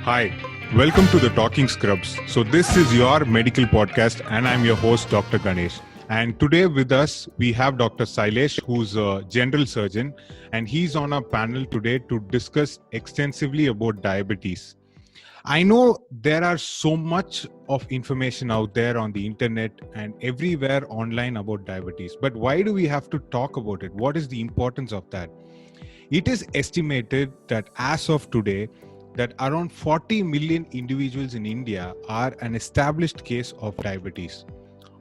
Hi, welcome to the Talking Scrubs. So this is your medical podcast and I'm your host Dr. Ganesh. And today with us we have Dr. Sailesh, who's a general surgeon, and he's on our panel today to discuss extensively about diabetes. I know there are so much of information out there on the internet and everywhere online about diabetes, but why do we have to talk about it? What is the importance of that? It is estimated that as of today, that around 40 million individuals in India are an established case of diabetes,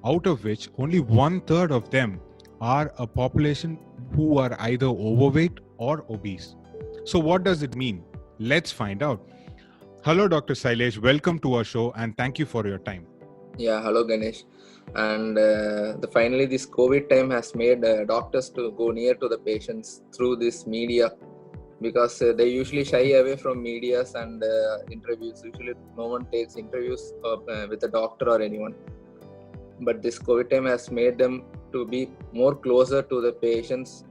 out of which only one third of them are a population who are either overweight or obese. So what does it mean? Let's find out. Hello, Dr. Sailesh. Welcome to our show and thank you for your time. Yeah, hello Ganesh. And finally, this COVID time has made doctors to go near to the patients through this media, because they usually shy away from medias and interviews. Usually, no one takes interviews with a doctor or anyone. But this COVID time has made them to be more closer to the patients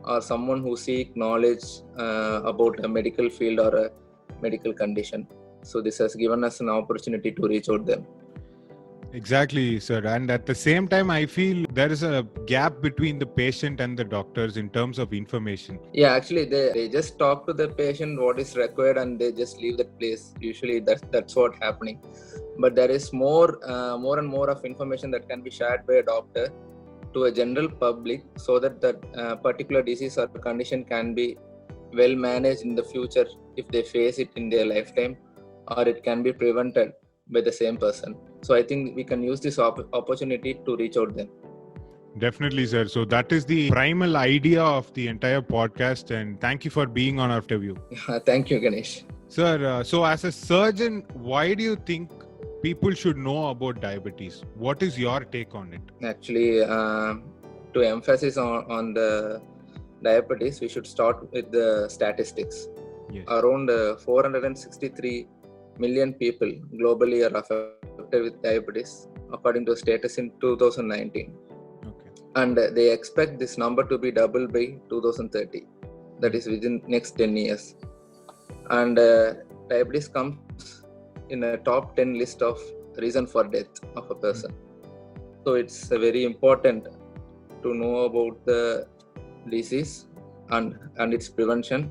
or someone who seek knowledge about a medical field or a medical condition. So this has given us an opportunity to reach out them. Exactly, sir. And at the same time, I feel there is a gap between the patient and the doctors in terms of information. Yeah, actually, they just talk to the patient what is required and they just leave that place. Usually, that's what happening. But there is more and more of information that can be shared by a doctor to a general public, so that that particular disease or condition can be well managed in the future if they face it in their lifetime, or it can be prevented by the same person. So I think we can use this opportunity to reach out them. Definitely, sir. So that is the primal idea of the entire podcast. And thank you for being on our interview. Thank you, Ganesh. Sir, so as a surgeon, why do you think people should know about diabetes? What is your take on it? Actually, to emphasize on the diabetes, we should start with the statistics. Yes. Around 463 million people globally are affected with diabetes, according to status in 2019. Okay. And they expect this number to be doubled by 2030. That is within next 10 years. And diabetes comes in a top 10 list of reason for death of a person. So it's very important to know about the disease and its prevention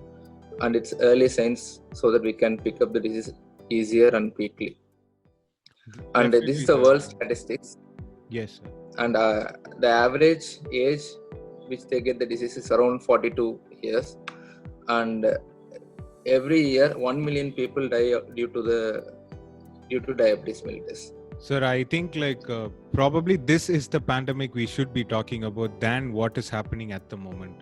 and its early signs, so that we can pick up the disease easier and quickly. And this is the world statistics. Yes, sir. And the average age which they get the disease is around 42 years. And every year 1 million people die due to diabetes mellitus. Sir, I think probably this is the pandemic we should be talking about than what is happening at the moment.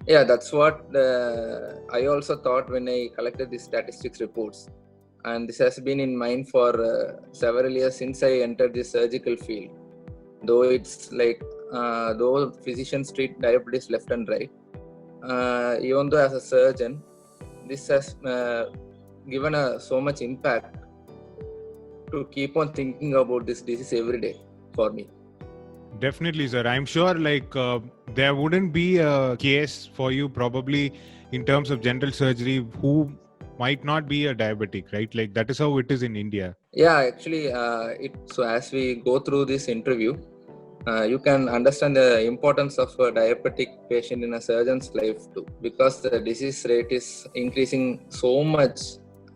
Yeah, that's what I also thought when I collected the statistics reports. And this has been in mind for several years since I entered the surgical field. Though it's though physicians treat diabetes left and right, even though as a surgeon, this has given so much impact to keep on thinking about this disease every day for me. Definitely, sir. I'm sure there wouldn't be a case for you probably in terms of general surgery who might not be a diabetic, right? Like that is how it is in India. Yeah, actually, so as we go through this interview, you can understand the importance of a diabetic patient in a surgeon's life too, because the disease rate is increasing so much,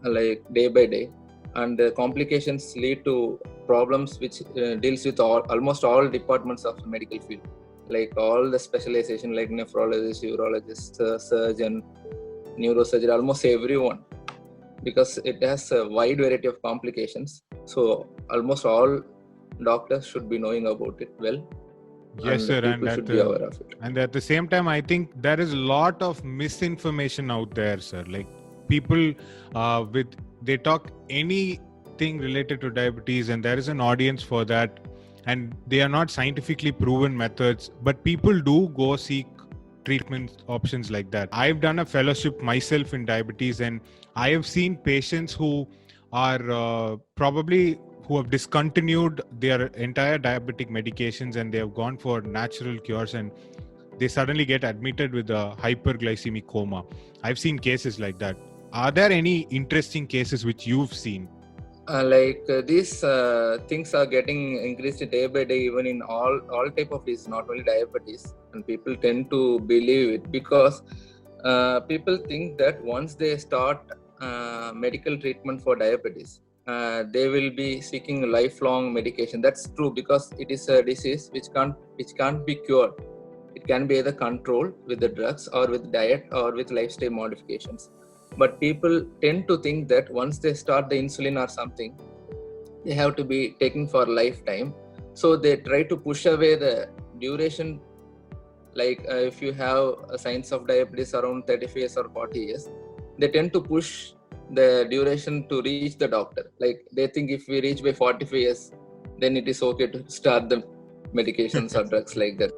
day by day, and the complications lead to problems which deals with almost all departments of the medical field, like all the specialization, like nephrologist, urologist, surgeon, neurosurgery, almost everyone, because it has a wide variety of complications. So almost all doctors should be knowing about it well. Yes, sir. People should be aware of it. And at the same time, I think there is a lot of misinformation out there, sir. Like people they talk anything related to diabetes and there is an audience for that. And they are not scientifically proven methods, but people do go seek treatment options like that. I've done a fellowship myself in diabetes and I have seen patients who are probably who have discontinued their entire diabetic medications and they have gone for natural cures, and they suddenly get admitted with a hyperglycemic coma. I've seen cases like that. Are there any interesting cases which you've seen? These things are getting increased day by day, even in all type of disease, not only diabetes. And people tend to believe it because people think that once they start medical treatment for diabetes, they will be seeking lifelong medication. That's true because it is a disease which can't be cured. It can be either controlled with the drugs or with diet or with lifestyle modifications. But people tend to think that once they start the insulin or something, they have to be taken for lifetime. So they try to push away the duration. If you have signs of diabetes around 35 years or 40 years, they tend to push the duration to reach the doctor. Like they think if we reach by 45 years, then it is okay to start the medications or drugs like that.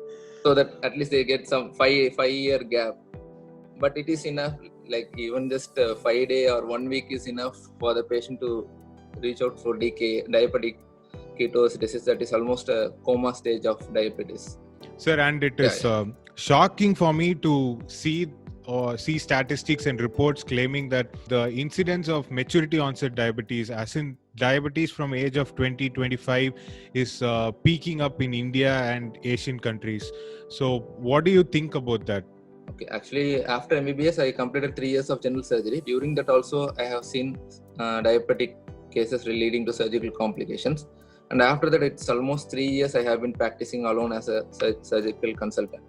So that at least they get some 5-year gap. But it is enough, like even just 5 day or 1 week is enough for the patient to reach out for diabetic ketoacidosis. That is almost a coma stage of diabetes. Sir, and it is shocking for me to see statistics and reports claiming that the incidence of maturity onset diabetes, as in diabetes from age of 20-25, is peaking up in India and Asian countries. So what do you think about that? Okay, actually after MBBS I completed 3 years of general surgery. During that also I have seen diabetic cases leading to surgical complications. And after that, it's almost 3 years I have been practicing alone as a surgical consultant.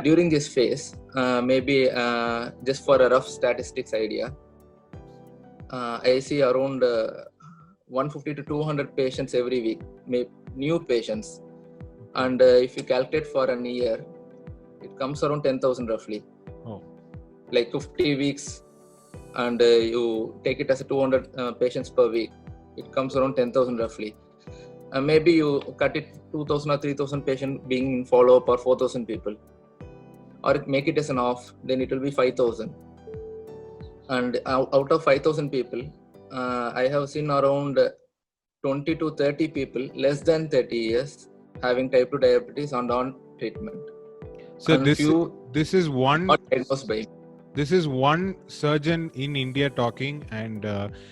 During this phase, maybe just for a rough statistics idea, I see around 150 to 200 patients every week, new patients. And if you calculate for a year, it comes around 10,000 roughly. Oh. Like 50 weeks, and you take it as a 200 patients per week. It comes around 10,000 roughly. Maybe you cut it 2,000 or 3,000 patients being in follow-up, or 4,000 people. Or make it as an off, then it will be 5,000. And out of 5,000 people, I have seen around 20 to 30 people less than 30 years having type 2 diabetes and on treatment. So this is one diagnosed by. This is one surgeon in India talking, and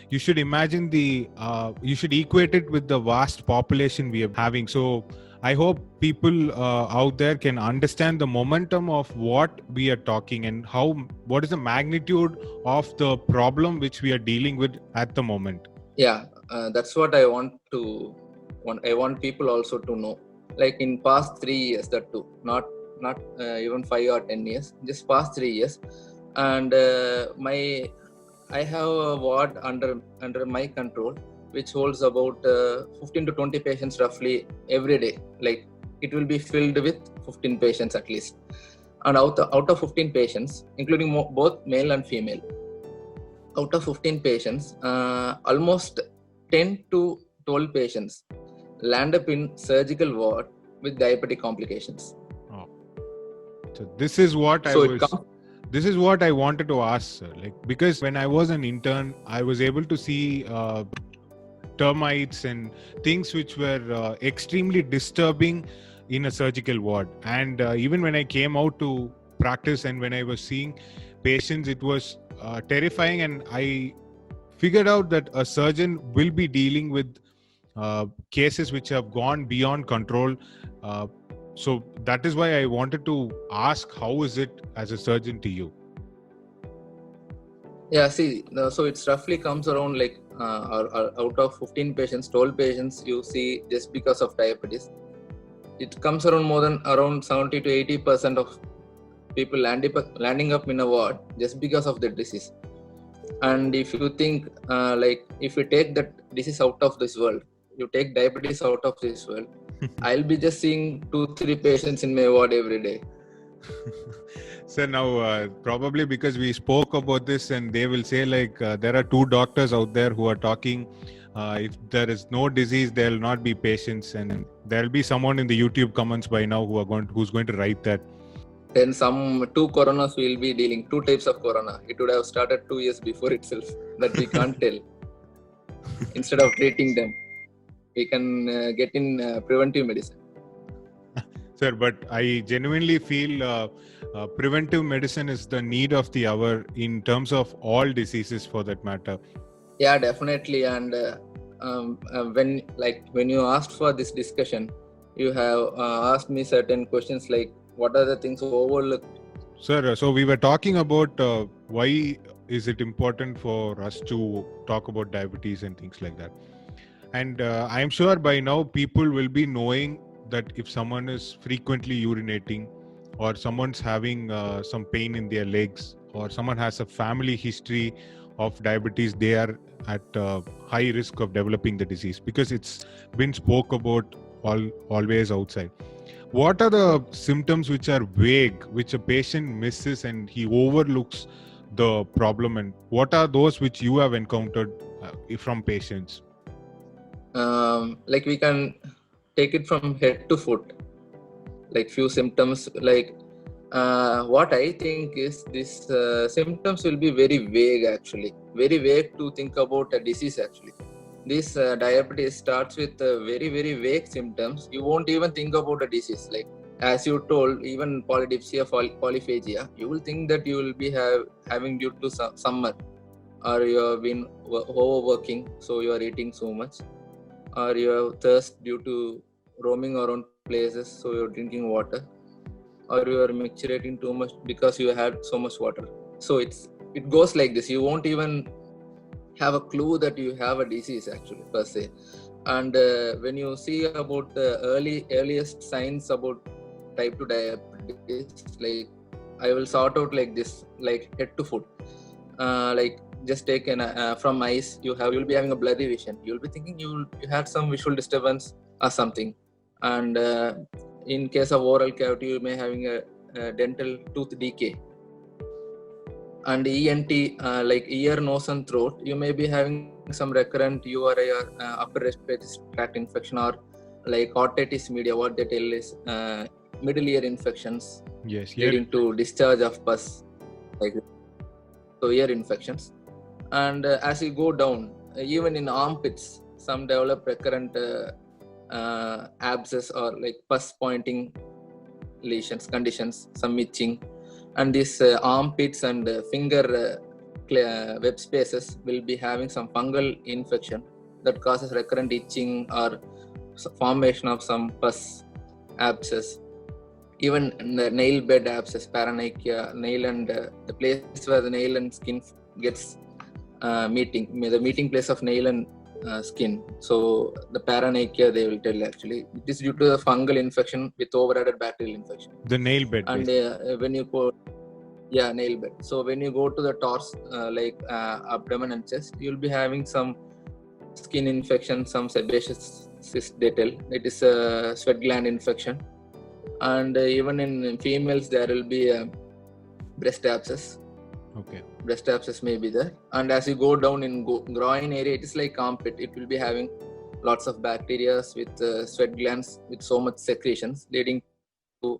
you should imagine you should equate it with the vast population we are having. So I hope people out there can understand the momentum of what we are talking and what is the magnitude of the problem which we are dealing with at the moment. Yeah, that's what I want people also to know. Like in past 3 years, that too, not even 5 or 10 years, just past 3 years. And I have a ward under my control, which holds about 15 to 20 patients roughly every day. Like it will be filled with 15 patients at least. And out of 15 patients, including both male and female, out of 15 patients, almost 10 to 12 patients land up in surgical ward with diabetic complications. Oh. So this is what This is what I wanted to ask, sir. Because when I was an intern, I was able to see termites and things which were extremely disturbing in a surgical ward. And even when I came out to practice and when I was seeing patients, it was terrifying. And I figured out that a surgeon will be dealing with cases which have gone beyond control. So that is why I wanted to ask, how is it as a surgeon to you? Yeah, see, so it's roughly comes around like out of 15 patients, 12 patients you see just because of diabetes. It comes around around 70 to 80% of people landing up in a ward just because of the disease. And if you think if you take that disease out of this world, you take diabetes out of this world, I'll be just seeing 2-3 patients in my ward every day. So now probably because we spoke about this, and they will say there are 2 doctors out there who are talking, if there is no disease, there will not be patients, and there will be someone in the YouTube comments by now who's going to write that. Then some 2 coronas will be dealing, 2 types of corona. It would have started 2 years before itself, that we can't tell. instead of treating them. We can get in preventive medicine. Sir, but I genuinely feel preventive medicine is the need of the hour in terms of all diseases, for that matter. Yeah, definitely. And when you asked for this discussion, you have asked me certain questions like what are the things overlooked. Sir, so we were talking about why is it important for us to talk about diabetes and things like that. And I'm sure by now people will be knowing that if someone is frequently urinating, or someone's having some pain in their legs, or someone has a family history of diabetes, they are at high risk of developing the disease, because it's been spoke about always outside. What are the symptoms which are vague, which a patient misses and he overlooks the problem, and what are those which you have encountered from patients? Like we can take it from head to foot, like few symptoms. Like what I think is these symptoms will be very vague, actually, very vague to think about a disease. Actually, this diabetes starts with very very vague symptoms. You won't even think about a disease. Like as you told, even polydipsia, polyphagia, you will think that you will be having due to summer, or you have been overworking, so you are eating so much, or you have thirst due to roaming around places, so you're drinking water, or you are micturating too much because you had so much water. So it goes like this. You won't even have a clue that you have a disease, actually, per se. And when you see about the earliest signs about type 2 diabetes, like I will sort out like this, like head to foot. Like just take from eyes, you'll be having a blurry vision. You'll be thinking you had some visual disturbance or something. And in case of oral cavity, you may having a dental tooth decay. And ENT, like ear, nose and throat, you may be having some recurrent URI or upper respiratory tract infection, or like otitis media. What they tell is middle ear infections, Yes, leading to discharge of pus, like so ear infections. And as you go down, even in armpits, some develop recurrent abscess or like pus pointing lesions, conditions, some itching. And these armpits and finger web spaces will be having some fungal infection that causes recurrent itching or formation of some pus abscess. Even the nail bed abscess, paronychia, nail and the place where the nail and skin gets the meeting place of nail and skin. So the paronychia, they will tell, actually it is due to the fungal infection with overadded bacterial infection. the nail bed. And when you go, nail bed. So when you go to the torso, like abdomen and chest, you'll be having some skin infection, some sebaceous cyst, they tell. It is a sweat gland infection. And even in females, there will be a breast abscess. Okay. Breast abscess may be there. And as you go down in groin area, it is like armpit. It will be having lots of bacteria with sweat glands with so much secretions, leading to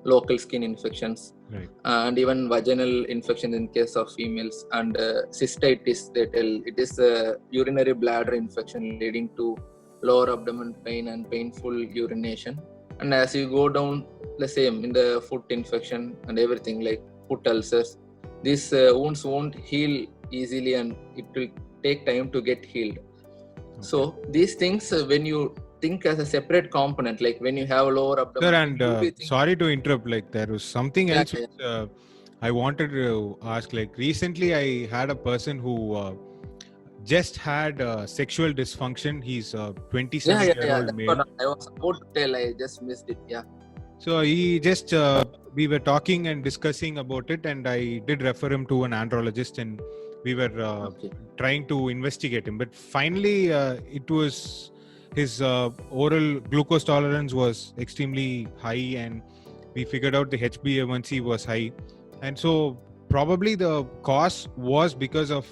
local skin infections. Right. And even vaginal infection in case of females. And cystitis, they tell, it is a urinary bladder infection leading to lower abdomen pain and painful urination. And as you go down, the same in the foot infection and everything, like foot ulcers, these wounds won't heal easily and it will take time to get healed. Okay. So these things, when you think as a separate component, like when you have a lower abdomen. Sir, and sorry to interrupt, like there was something else which I wanted to ask. Like recently I had a person who just had sexual dysfunction. He's a 27-year-old male. That's what I was about to tell. I just missed it. Yeah. So he just, we were talking and discussing about it, and I did refer him to an andrologist, and we were trying to investigate him. But finally, it was his oral glucose tolerance was extremely high, and we figured out the HbA1c was high. And so probably the cause was because of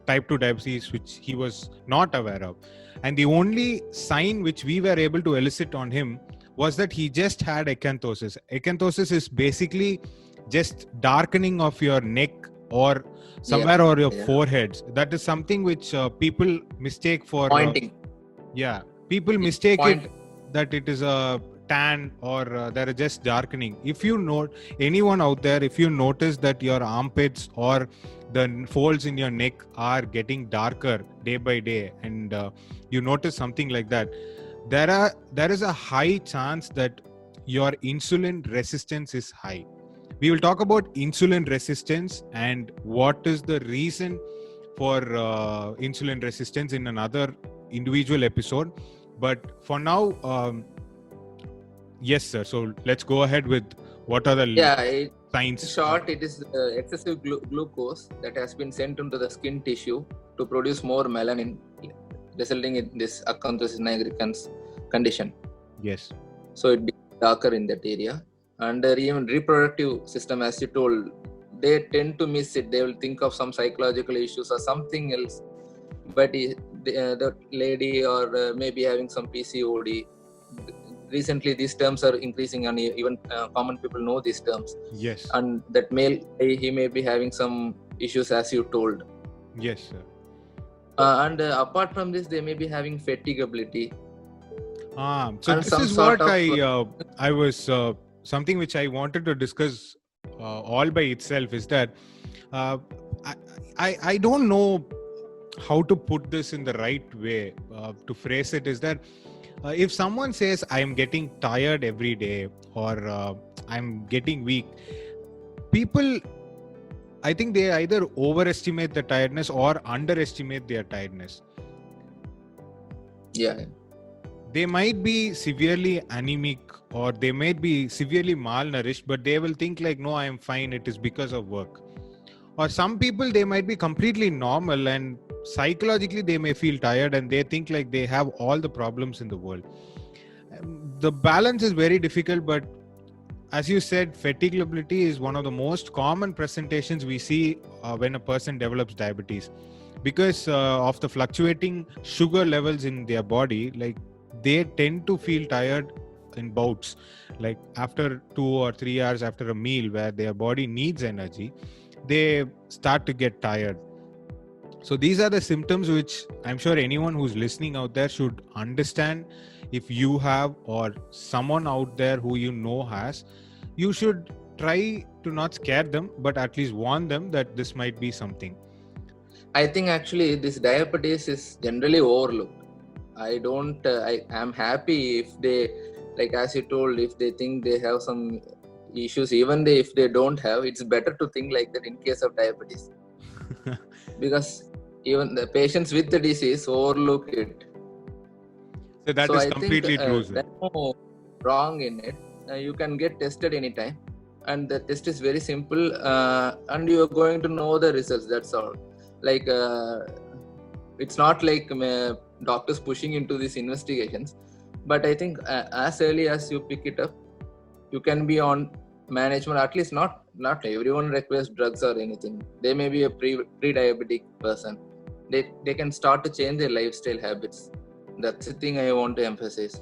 type 2 diabetes, which he was not aware of. And the only sign which we were able to elicit on him was that he just had acanthosis. Acanthosis is basically just darkening of your neck or Yeah, somewhere or your yeah. foreheads. That is something which people mistake for Pointing. people mistake Point. it that it is a tan or they're just darkening. If you know anyone out there, if you notice that your armpits or the folds in your neck are getting darker day by day, and you notice something like that, there is a high chance that your insulin resistance is high. We will talk about insulin resistance and what is the reason for insulin resistance in another individual episode. But for now, yes, sir. So let's go ahead with what are the Yeah, in signs. short, it is excessive glucose that has been sent into the skin tissue to produce more melanin, resulting in this acanthosis nigricans condition. Yes. So it becomes darker in that area. And even reproductive system, as you told, they tend to miss it. They will think of some psychological issues or something else. But the lady or maybe having some PCOD. Recently, these terms are increasing, and even common people know these terms. Yes. And that male, he may be having some issues, as you told. Yes, sir. And apart from this, they may be having fatigability. So and this some is sort what of, I was something which I wanted to discuss all by itself is that I don't know how to put this in the right way to phrase it. Is that if someone says I'm getting tired every day or I'm getting weak, people, I think they either overestimate the tiredness or underestimate their tiredness. Yeah. They might be severely anemic or they might be severely malnourished, but they will think like, no, I am fine, it is because of work. Or some people, they might be completely normal and psychologically they may feel tired and they think like they have all the problems in the world. The balance is very difficult, but as you said, fatigability is one of the most common presentations we see when a person develops diabetes, because of the fluctuating sugar levels in their body. Like, they tend to feel tired in bouts, like after 2 or 3 hours after a meal where their body needs energy, they start to get tired. So these are the symptoms which I'm sure anyone who's listening out there should understand. If you have, or someone out there who you know has, you should try to not scare them, but at least warn them that this might be something. I think actually this diabetes is generally overlooked. I am happy if they, like as you told, if they think they have some issues, even if they don't have, it's better to think like that in case of diabetes. Because even the patients with the disease overlook it. So that is completely true, sir. There's no wrong in it. You can get tested anytime, and the test is very simple, and you are going to know the results. That's all. Like it's not like doctors pushing into these investigations, but I think as early as you pick it up, you can be on management. At least not everyone requires drugs or anything. They may be a pre-diabetic person. They can start to change their lifestyle habits. That's the thing I want to emphasize.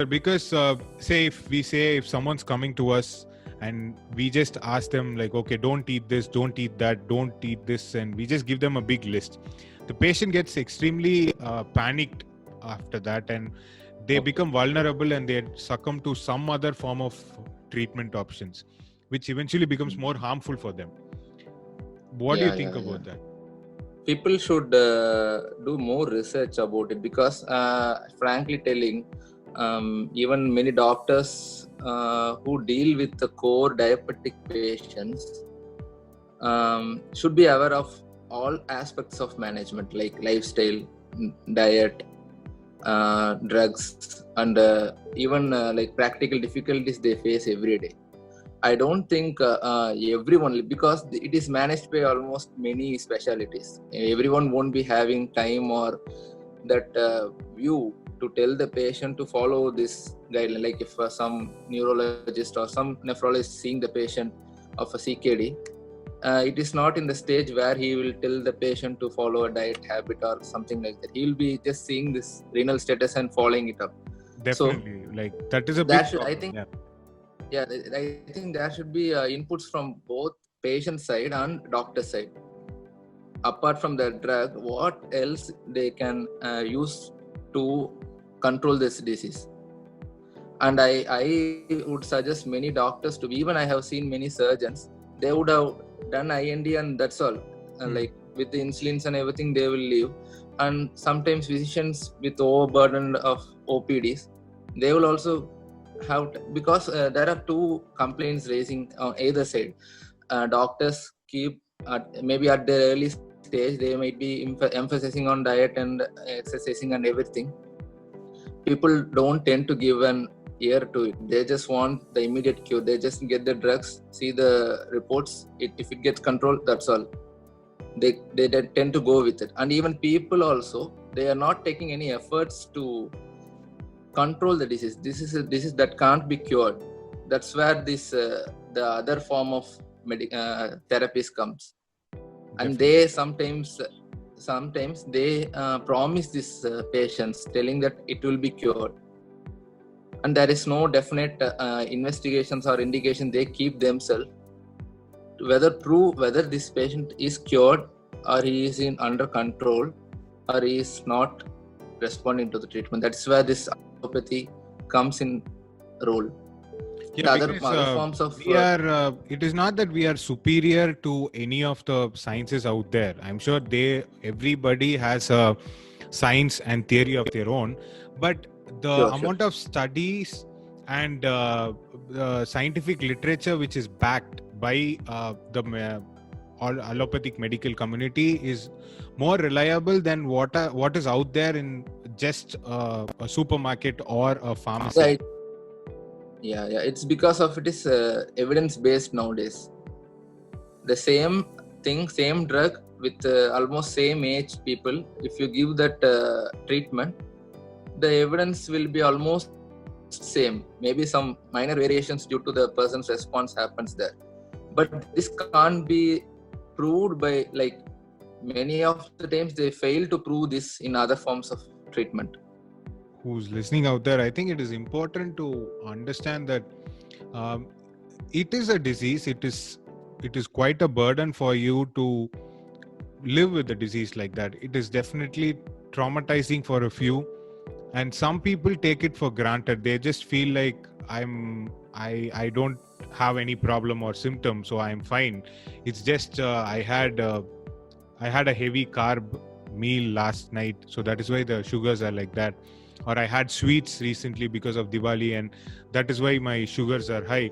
Because if someone's coming to us and we just ask them like, okay, don't eat this, don't eat that, don't eat this, and we just give them a big list, the patient gets extremely panicked after that, and they become vulnerable and they succumb to some other form of treatment options, which eventually becomes more harmful for them. What do you think about that? People should do more research about it, because frankly telling, even many doctors who deal with the core diabetic patients should be aware of all aspects of management, like lifestyle, diet, drugs, and even like practical difficulties they face every day. I don't think everyone, because it is managed by almost many specialties. Everyone won't be having time or that view to tell the patient to follow this guideline. Like if some neurologist or some nephrologist seeing the patient of a CKD, it is not in the stage where he will tell the patient to follow a diet habit or something like that. He will be just seeing this renal status and following it up. Definitely, so, like that is a big problem. I think there should be inputs from both patient side and doctor side. Apart from the drug, what else they can use to control this disease? And I would suggest many doctors to, even I have seen many surgeons, they would have done IND and that's all. Like with the insulins and everything, they will leave. And sometimes physicians with overburden of OPDs, they will also have, because there are two complaints raising on either side. Doctors keep, maybe at the early stage, they might be emphasizing on diet and exercising and everything. People don't tend to give an ear to it. They just want the immediate cure. They just get the drugs, see the reports. If it gets controlled, that's all. They tend to go with it. And even people also, they are not taking any efforts to control the disease. This is a disease that can't be cured. That's where this the other form of therapies comes. And they sometimes they promise these patients, telling that it will be cured. And there is no definite investigations or indication they keep themselves to prove whether this patient is cured or he is under control or he is not responding to the treatment. That's where this allopathy comes in role. Yeah, the because, other forms of it is not that we are superior to any of the sciences out there. I'm sure everybody has a science and theory of their own, but the amount of studies and scientific literature which is backed by the allopathic medical community is more reliable than what is out there in just a supermarket or a pharmacy. Yeah, it's because of it is evidence based nowadays. The same thing, same drug with almost same age people, if you give that treatment, the evidence will be almost same. Maybe some minor variations due to the person's response happens there, but this can't be proved by, like, many of the times they fail to prove this in other forms of treatment. Who's listening out there, I think it is important to understand that it is a disease. It is quite a burden for you to live with a disease like that. It is definitely traumatizing for a few, and some people take it for granted. They just feel like I don't have any problem or symptom, so I'm fine. It's just I had a heavy carb meal last night, so that is why the sugars are like that. Or I had sweets recently because of Diwali, and that is why my sugars are high.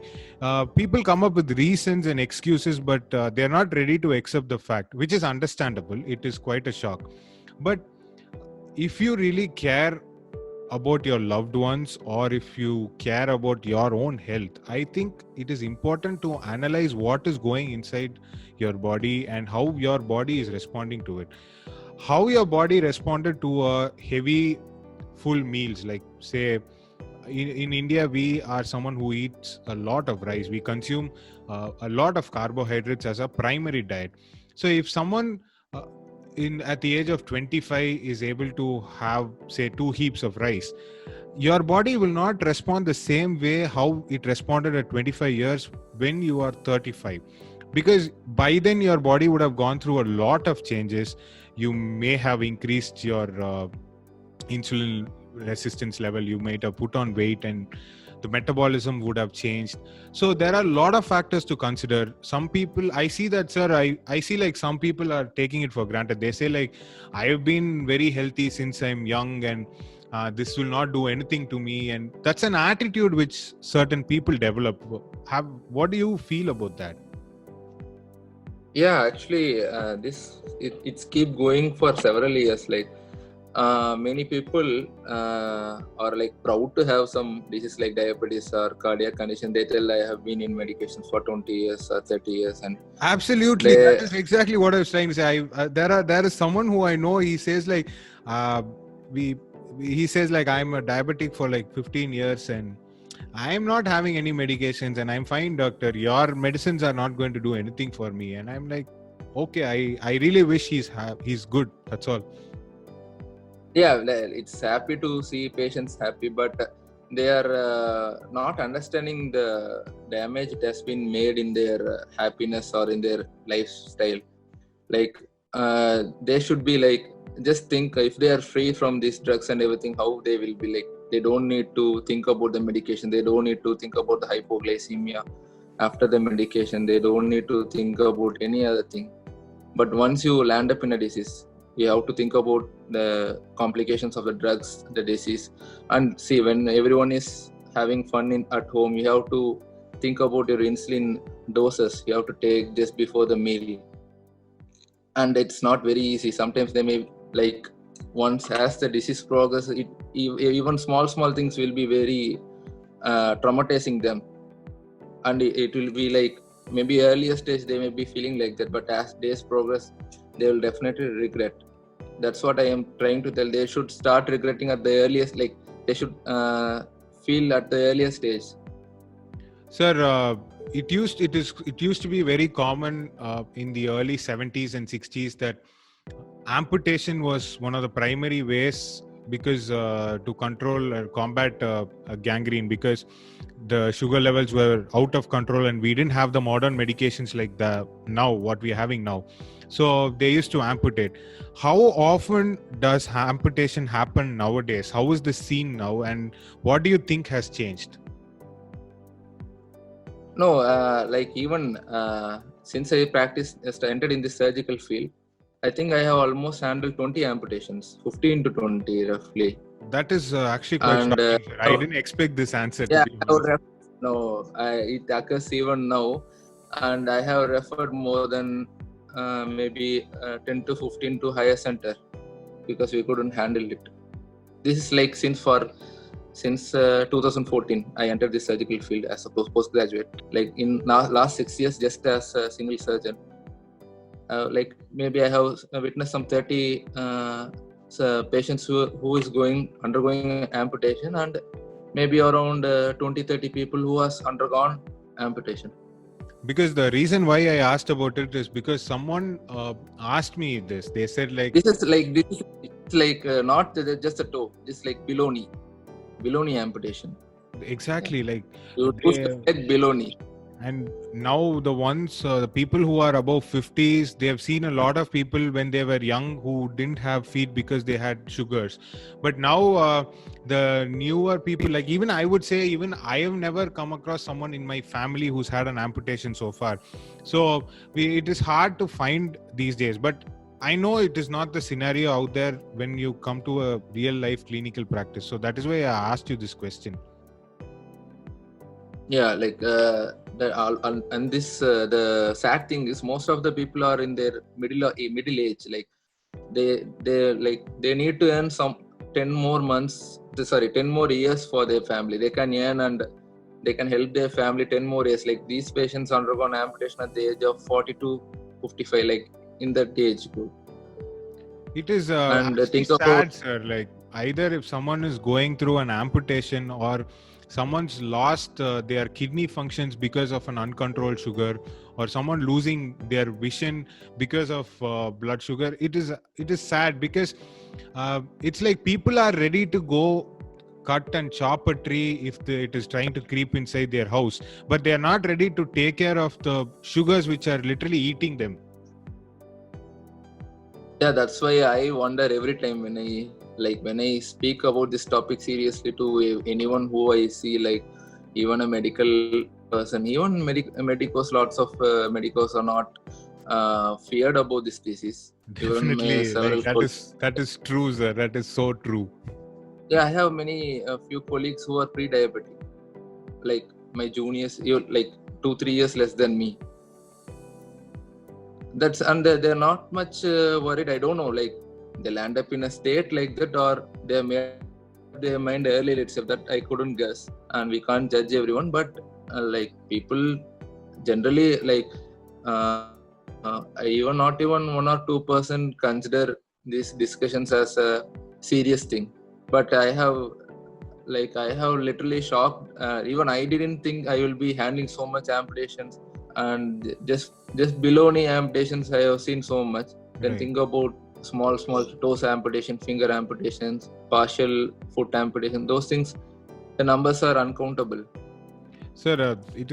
People come up with reasons and excuses, but they're not ready to accept the fact, which is understandable. It is quite a shock. But if you really care about your loved ones, or if you care about your own health, I think it is important to analyze what is going inside your body and how your body is responding to it. How your body responded to a heavy full meals, like say in India, we are someone who eats a lot of rice. We consume a lot of carbohydrates as a primary diet. So if someone at the age of 25 is able to have, say, 2 heaps of rice, your body will not respond the same way how it responded at 25 years when you are 35, because by then your body would have gone through a lot of changes. You may have increased your insulin resistance level, you might have put on weight, and the metabolism would have changed. So there are a lot of factors to consider. Some people, I see that, sir, I see like some people are taking it for granted. They say like, I have been very healthy since I'm young, and this will not do anything to me. And that's an attitude which certain people develop. What do you feel about that? Yeah, actually, it's keep going for several years. Like, many people are like proud to have some disease like diabetes or cardiac condition. They tell, I have been in medications for 20 years or 30 years. And absolutely, that is exactly what I was trying to say. There is someone who I know, he says like, he says like, I'm a diabetic for like 15 years and I'm not having any medications and I'm fine, doctor. Your medicines are not going to do anything for me. And I'm like, okay, I really wish he's good. That's all. Yeah, it's happy to see patients happy, but they are not understanding the damage that has been made in their happiness or in their lifestyle. Like they should be like, just think if they are free from these drugs and everything, how they will be like. They don't need to think about the medication. They don't need to think about the hypoglycemia after the medication. They don't need to think about any other thing. But once you land up in a disease, you have to think about the complications of the drugs, the disease. And see, when everyone is having fun at home, you have to think about your insulin doses you have to take just before the meal. And it's not very easy. Sometimes they may, like, once as the disease progresses, even small things will be very traumatizing them. And it will be like, maybe earlier stage they may be feeling like that, but as days progress, they will definitely regret. That's what I am trying to tell. They should start regretting at the earliest, like they should feel at the earliest stage. Sir, it used to be very common in the early 70s and 60s that amputation was one of the primary ways, because to control or combat gangrene, because the sugar levels were out of control and we didn't have the modern medications like what we're having now. So they used to amputate. How often does amputation happen nowadays? How is the scene now, and what do you think has changed? No, like even since I entered in the surgical field, I think I have almost handled 20 amputations, 15 to 20 roughly. That is actually quite shocking, sir. I didn't expect this answer. Yeah, it occurs even now, and I have referred more than maybe 10 to 15 to higher center because we couldn't handle it. This is like since 2014, I entered the surgical field as a postgraduate. Like in last 6 years, just as a single surgeon. Like maybe I have witnessed some 30 patients who is undergoing amputation, and maybe around 20-30 people who has undergone amputation. Because the reason why I asked about it is because someone asked me this. They said this is like not just a toe, it's like below knee amputation. Exactly, like below knee. And now the people who are above 50s, they have seen a lot of people when they were young who didn't have feet because they had sugars. But now the newer people, like even I would say, even I have never come across someone in my family who's had an amputation so far. So it is hard to find these days. But I know it is not the scenario out there when you come to a real life clinical practice. So that is why I asked you this question. Yeah, like and this the sad thing is most of the people are in their middle age. Like they need to earn some 10 more years for their family. They can earn and they can help their family 10 more years. Like these patients undergone amputation at the age of 40 to 55, like in that age group. It is sad, sir. Like either if someone is going through an amputation or someone's lost their kidney functions because of an uncontrolled sugar, or someone losing their vision because of blood sugar, it is sad, because it's like people are ready to go cut and chop a tree if it is trying to creep inside their house, but they are not ready to take care of the sugars which are literally eating them. Yeah, that's why I wonder every time when I speak about this topic seriously to anyone who I see, like even a medical person, even medicos, lots of medicos are not feared about this disease. Definitely, that is true, sir. That is so true. Yeah, I have a few colleagues who are pre-diabetic, like my juniors, like 2-3 years less than me. And they're not much worried. I don't know, like they'll end up in a state like that, or they made their mind earlier itself. That I couldn't guess, and we can't judge everyone. But like people generally, like even not even 1 or 2% consider these discussions as a serious thing. But I have literally shocked. Even I didn't think I will be handling so much amputations. And just below knee amputations I have seen so much. Then think about small toes amputation, finger amputations, partial foot amputation. Those things The numbers are uncountable. Sir, it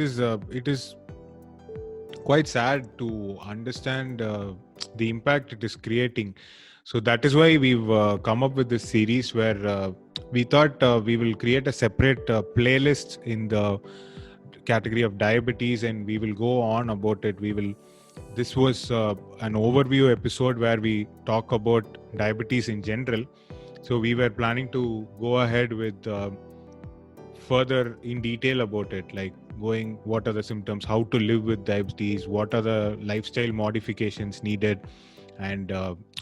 is quite sad to understand the impact it is creating. So that is why we've come up with this series where we thought we will create a separate playlist in the category of diabetes, and we will go on about it. This was an overview episode where we talk about diabetes in general. So we were planning to go ahead with further in detail about it, like going what are the symptoms, how to live with diabetes, what are the lifestyle modifications needed, and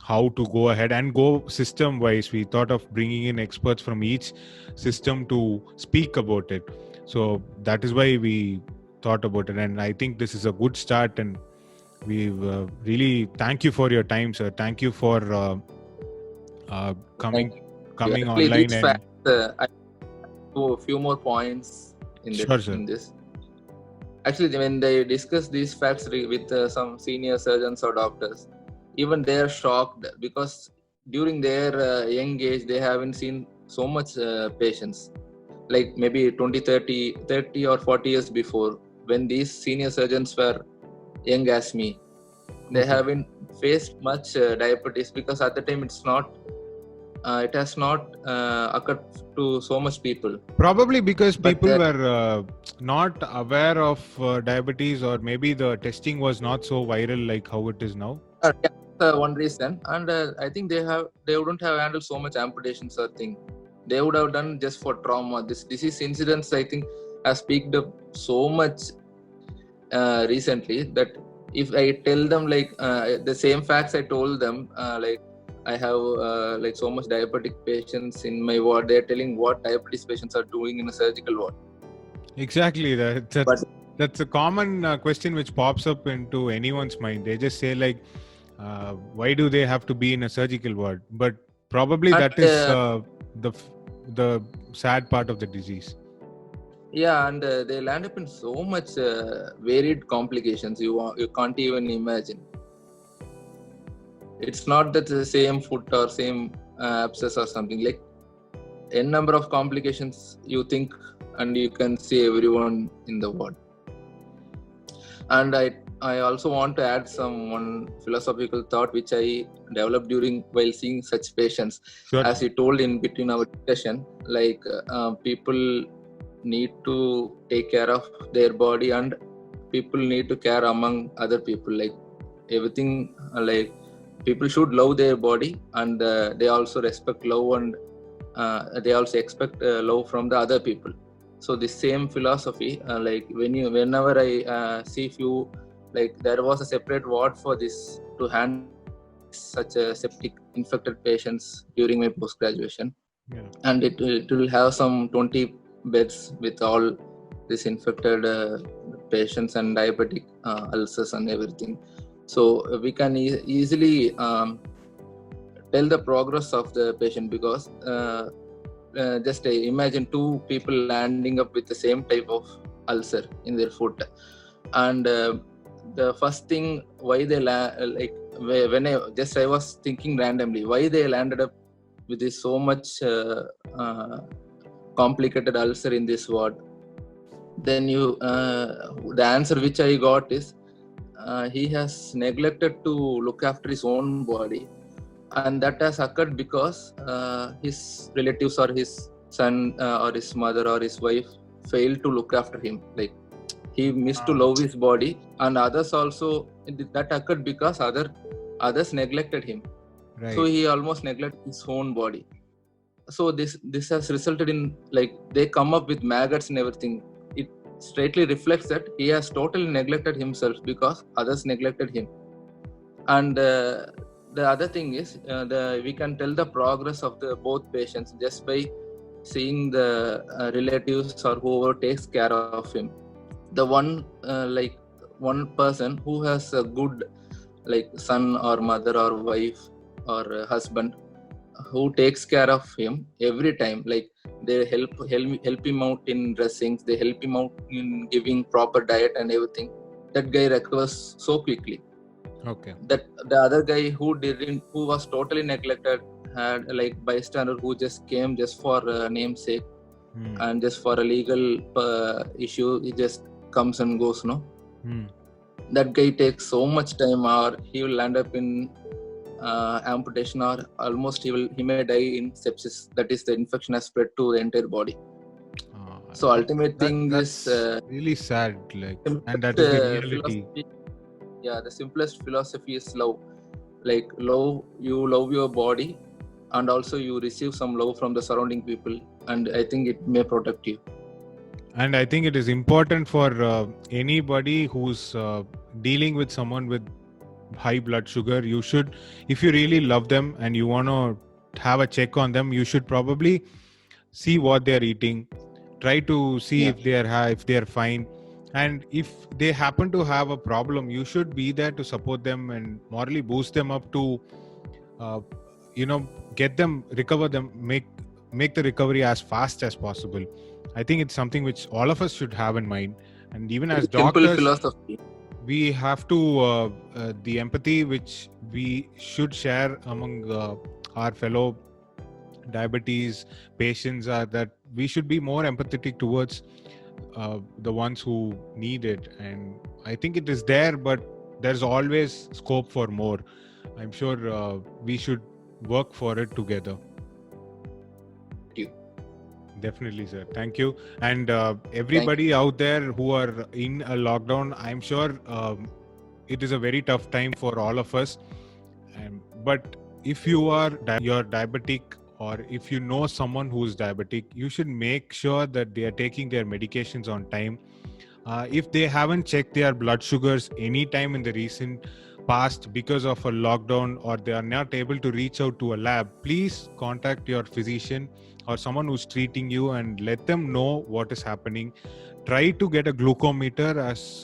how to go ahead and go system wise. We thought of bringing in experts from each system to speak about it. So that is why we thought about it, and I think this is a good start. And we really thank you for your time, sir. Thank you for coming Thank you. coming Actually, online. these And facts, I do a few more points in sure, sir. in this. Actually, when they discuss these facts with some senior surgeons or doctors, even they are shocked because during their young age, they haven't seen so much patients. Like maybe 20, 30 or 40 years before, when these senior surgeons were young as me, they Okay. haven't faced much diabetes because at the time it has not occurred to so much people. Probably because But people were not aware of diabetes, or maybe the testing was not so viral like how it is now. that's one reason, and I think they wouldn't have handled so much amputations or thing. They would have done just for trauma. This disease incidence, I think, has peaked up so much recently that if I tell them the same facts I told them, like I have like so much diabetic patients in my ward, they're telling what diabetes patients are doing in a surgical ward. Exactly. But That's a common question which pops up into anyone's mind. They just say like, why do they have to be in a surgical ward? But probably that is the sad part of the disease. yeah, and they land up in so much varied complications you can't even imagine. It's not that the same foot or same abscess or something, like n number of complications you think, and you can see everyone in the ward. And I also want to add one philosophical thought which I developed while seeing such patients. Sure. As you told in between our discussion, like people need to take care of their body, and people need to care among other people, like everything, like people should love their body, and they also respect love, and they also expect love from the other people. So the same philosophy, like whenever I see few, like there was a separate ward for this to handle such a septic infected patients during my post graduation. Yeah. And it will have some 20 beds with all these infected patients and diabetic ulcers and everything. So we can easily tell the progress of the patient, because just imagine two people landing up with the same type of ulcer in their foot, and the first thing why they like when I was thinking randomly why they landed up with this so much complicated ulcer in this ward. Then the answer which I got is he has neglected to look after his own body, and that has occurred because his relatives or his son or his mother or his wife failed to look after him. Like he missed to love his body, and others also, that occurred because others neglected him. Right. So he almost neglected his own body. So this has resulted in, like, they come up with maggots and everything. It straightly reflects that he has totally neglected himself because others neglected him. And the other thing is, we can tell the progress of the both patients just by seeing the relatives or whoever takes care of him. The one person who has a good, like, son or mother or wife or husband who takes care of him every time, like they help him out in dressings, they help him out in giving proper diet and everything, that guy recovers so quickly. Okay. That the other guy who was totally neglected, had like bystander who just came just for namesake, and just for a legal issue, it just comes and goes, no? That guy takes so much time, or he will end up in amputation, or almost he may die in sepsis. That is, the infection has spread to the entire body. So ultimate thing that's is really sad, like, and that is the reality. The simplest philosophy is love. Like, you love your body, and also you receive some love from the surrounding people, and I think it may protect you. And I think it is important for anybody who's dealing with someone with high blood sugar. You should, if you really love them and you want to have a check on them, you should probably see what they're eating. Try to see if they are high, if they are fine, and if they happen to have a problem, you should be there to support them and morally boost them up to get them, recover them, make the recovery as fast as possible. I think it's something which all of us should have in mind. And even as doctors, simple philosophy, we have to the empathy which we should share among our fellow diabetes patients are that we should be more empathetic towards the ones who need it. And I think it is there, but there's always scope for more. I'm sure we should work for it together. Definitely, sir. Thank you. And everybody out there who are in a lockdown, I'm sure it is a very tough time for all of us. But if you're diabetic, or if you know someone who's diabetic, you should make sure that they are taking their medications on time. If they haven't checked their blood sugars any time in the recent past because of a lockdown, or they are not able to reach out to a lab, please contact your physician or someone who's treating you and let them know what is happening. Try to get a glucometer as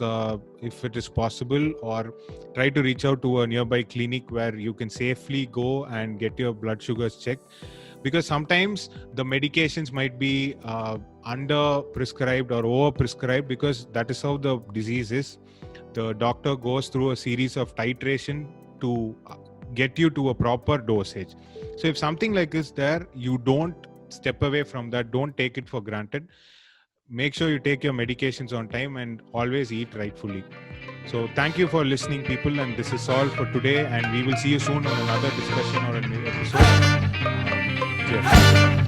if it is possible, or try to reach out to a nearby clinic where you can safely go and get your blood sugars checked, because sometimes the medications might be under prescribed or over prescribed, because that is how the disease is. The doctor goes through a series of titration to get you to a proper dosage. So if something like this there, you don't step away from that. Don't take it for granted. Make sure you take your medications on time and always eat rightfully. So thank you for listening, people, and this is all for today, and we will see you soon on another discussion or a new episode. Cheers.